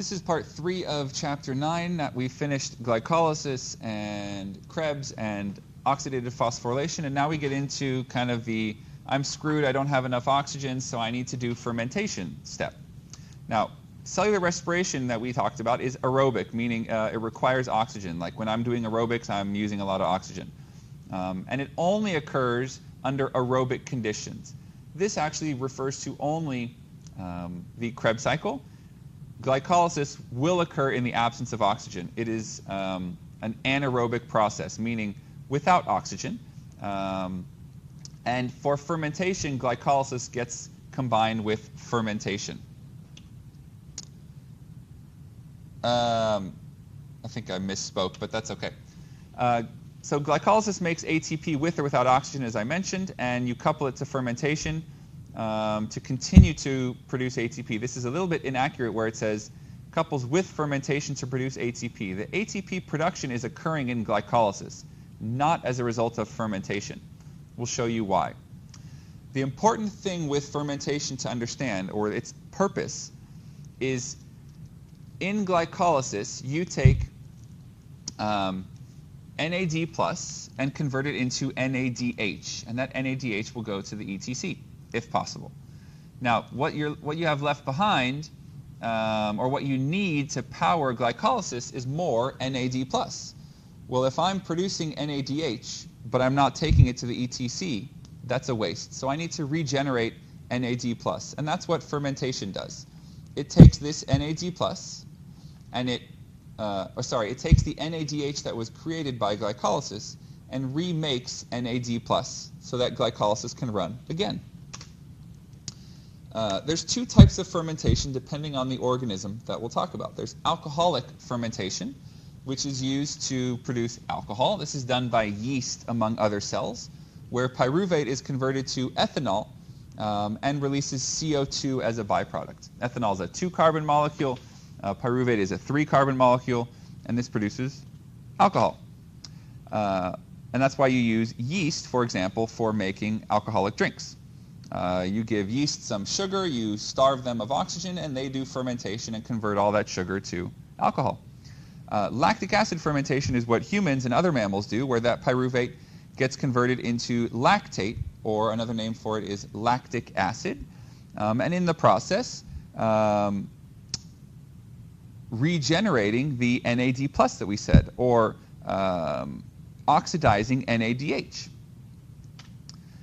This is part 3 of chapter 9. We finished glycolysis and Krebs and oxidative phosphorylation, and now we get into kind of the I'm screwed, I don't have enough oxygen, so I need to do fermentation step. Now, cellular respiration that we talked about is aerobic, meaning it requires oxygen. Like when I'm doing aerobics, I'm using a lot of oxygen. And it only occurs under aerobic conditions. This actually refers to only the Krebs cycle. Glycolysis will occur in the absence of oxygen. It is an anaerobic process, meaning without oxygen. And for fermentation, glycolysis gets combined with fermentation. I think I misspoke, but that's okay. So glycolysis makes ATP with or without oxygen, as I mentioned, and you couple it to fermentation to continue to produce ATP. This is a little bit inaccurate where it says couples with fermentation to produce ATP. The ATP production is occurring in glycolysis, not as a result of fermentation. We'll show you why. The important thing with fermentation to understand, or its purpose, is in glycolysis you take NAD plus and convert it into NADH, and that NADH will go to the ETC if possible. Now, what you have left behind, or what you need to power glycolysis, is more NAD plus. Well, if I'm producing NADH but I'm not taking it to the ETC, that's a waste. So I need to regenerate NAD plus, and that's what fermentation does. It takes this NAD plus, and it takes the NADH that was created by glycolysis and remakes NAD plus so that glycolysis can run again. There's two types of fermentation depending on the organism that we'll talk about. There's alcoholic fermentation, which is used to produce alcohol. This is done by yeast, among other cells, where pyruvate is converted to ethanol and releases CO2 as a byproduct. Ethanol is a 2-carbon molecule. Pyruvate is a 3-carbon molecule, and this produces alcohol. And that's why you use yeast, for example, for making alcoholic drinks. You give yeast some sugar, you starve them of oxygen, and they do fermentation and convert all that sugar to alcohol. Lactic acid fermentation is what humans and other mammals do, where that pyruvate gets converted into lactate, or another name for it is lactic acid. And in the process, regenerating the NAD plus that we said, or oxidizing NADH.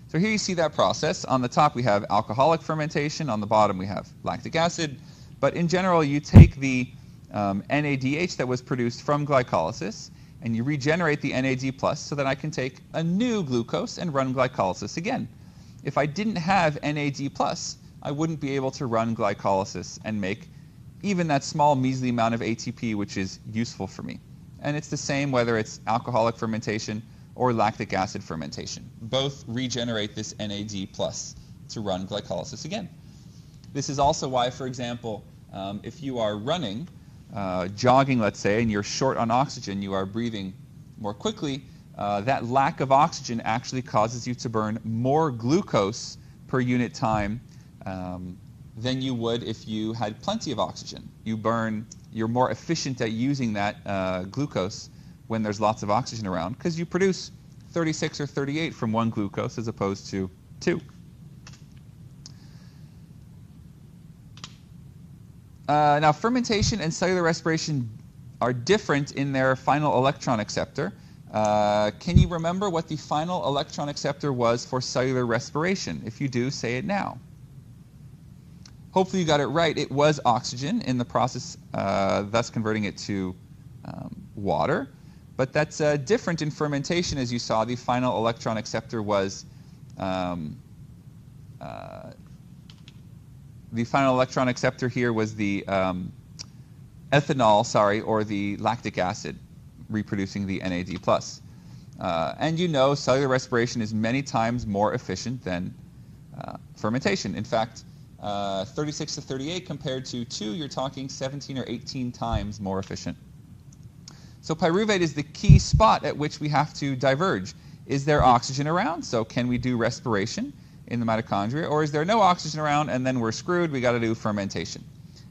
So here you see that process. On the top we have alcoholic fermentation, on the bottom we have lactic acid, but in general you take the NADH that was produced from glycolysis and you regenerate the NAD plus so that I can take a new glucose and run glycolysis again. If I didn't have NAD plus, I wouldn't be able to run glycolysis and make even that small measly amount of ATP, which is useful for me. And it's the same whether it's alcoholic fermentation or lactic acid fermentation. Both regenerate this NAD plus to run glycolysis again. This is also why, for example, if you are running, jogging, let's say, and you're short on oxygen, you are breathing more quickly, that lack of oxygen actually causes you to burn more glucose per unit time than you would if you had plenty of oxygen. You're more efficient at using that glucose when there's lots of oxygen around, because you produce 36 or 38 from one glucose as opposed to 2. Now, fermentation and cellular respiration are different in their final electron acceptor. Can you remember what the final electron acceptor was for cellular respiration? If you do, say it now. Hopefully you got it right. It was oxygen in the process, thus converting it to water. But that's different in fermentation, as you saw. The final electron acceptor was the final electron acceptor here was the ethanol, or the lactic acid, reproducing the NAD+. And you know cellular respiration is many times more efficient than fermentation. In fact, 36 to 38 compared to 2, you're talking 17 or 18 times more efficient. So pyruvate is the key spot at which we have to diverge. Is there oxygen around? So can we do respiration in the mitochondria? Or is there no oxygen around and then we're screwed, we got to do fermentation?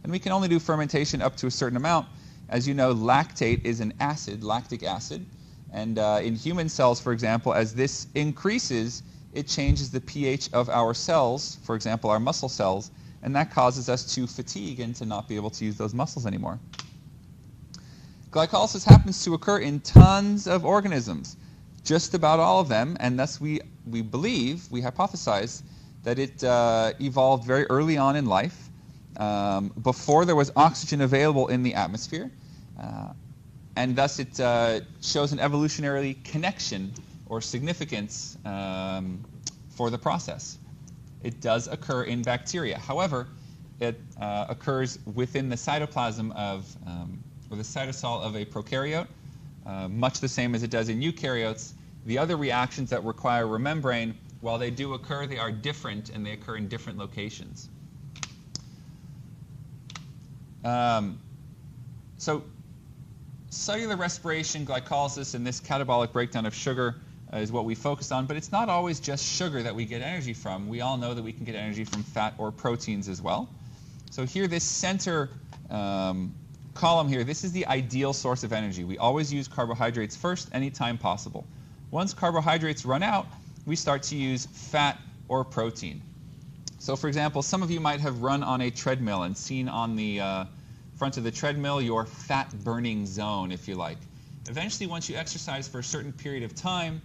And we can only do fermentation up to a certain amount. As you know, lactate is an acid, lactic acid. And in human cells, for example, as this increases, it changes the pH of our cells, for example, our muscle cells, and that causes us to fatigue and to not be able to use those muscles anymore. Glycolysis happens to occur in tons of organisms, just about all of them, and thus we believe, we hypothesize, that it evolved very early on in life, before there was oxygen available in the atmosphere, and thus it shows an evolutionary connection or significance for the process. It does occur in bacteria. However, it occurs within the cytoplasm of, or the cytosol of a prokaryote, much the same as it does in eukaryotes. The other reactions that require a membrane, while they do occur, they are different and they occur in different locations. So cellular respiration, glycolysis, and this catabolic breakdown of sugar is what we focus on, but it's not always just sugar that we get energy from. We all know that we can get energy from fat or proteins as well. So here, this center column here, this is the ideal source of energy. We always use carbohydrates first, anytime possible. Once carbohydrates run out, we start to use fat or protein. So for example, some of you might have run on a treadmill and seen on the front of the treadmill your fat burning zone, if you like. Eventually, once you exercise for a certain period of time,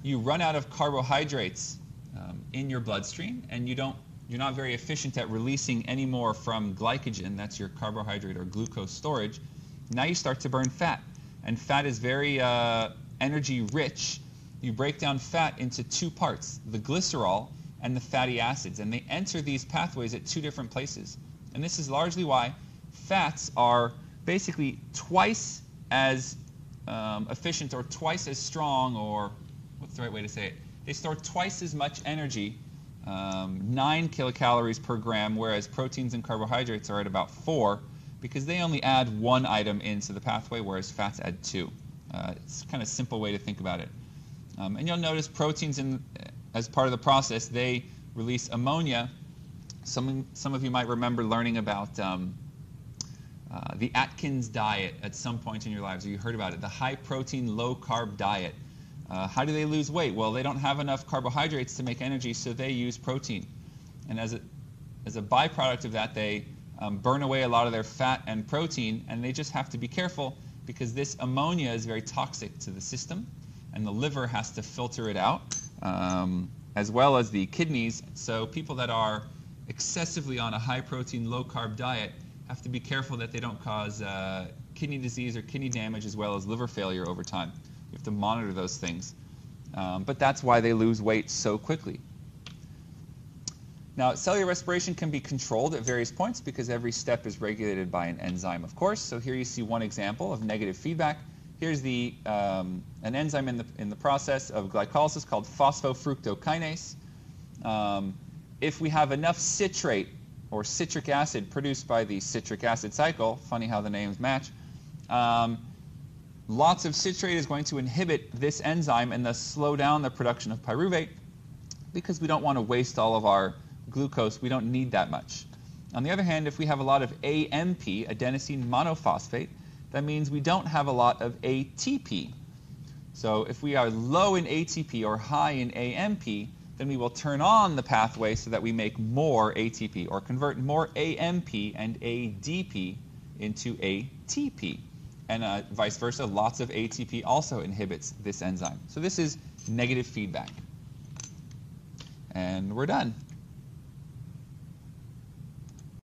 you run out of carbohydrates in your bloodstream, and you're not very efficient at releasing any more from glycogen, that's your carbohydrate or glucose storage. Now you start to burn fat, and fat is very energy rich. You break down fat into two parts, the glycerol and the fatty acids, and they enter these pathways at two different places. And this is largely why fats are basically twice as efficient or twice as strong, or what's the right way to say it? They store twice as much energy, 9 kilocalories per gram, whereas proteins and carbohydrates are at about 4, because they only add 1 item into the pathway, whereas fats add 2. It's kind of a simple way to think about it. And you'll notice proteins, as part of the process, they release ammonia. Some of you might remember learning about the Atkins diet at some point in your lives, or you heard about it, the high-protein, low-carb diet. How do they lose weight? Well, they don't have enough carbohydrates to make energy, so they use protein. And as a byproduct of that, they burn away a lot of their fat and protein, and they just have to be careful because this ammonia is very toxic to the system, and the liver has to filter it out, as well as the kidneys. So people that are excessively on a high-protein, low-carb diet have to be careful that they don't cause kidney disease or kidney damage, as well as liver failure over time. You have to monitor those things. But that's why they lose weight so quickly. Now, cellular respiration can be controlled at various points because every step is regulated by an enzyme, of course. So here you see one example of negative feedback. Here's an enzyme in the process of glycolysis called phosphofructokinase. If we have enough citrate or citric acid produced by the citric acid cycle, funny how the names match, lots of citrate is going to inhibit this enzyme and thus slow down the production of pyruvate because we don't want to waste all of our glucose. We don't need that much. On the other hand, if we have a lot of AMP, adenosine monophosphate, that means we don't have a lot of ATP. So if we are low in ATP or high in AMP, then we will turn on the pathway so that we make more ATP or convert more AMP and ADP into ATP. And vice versa, lots of ATP also inhibits this enzyme. So this is negative feedback. And we're done.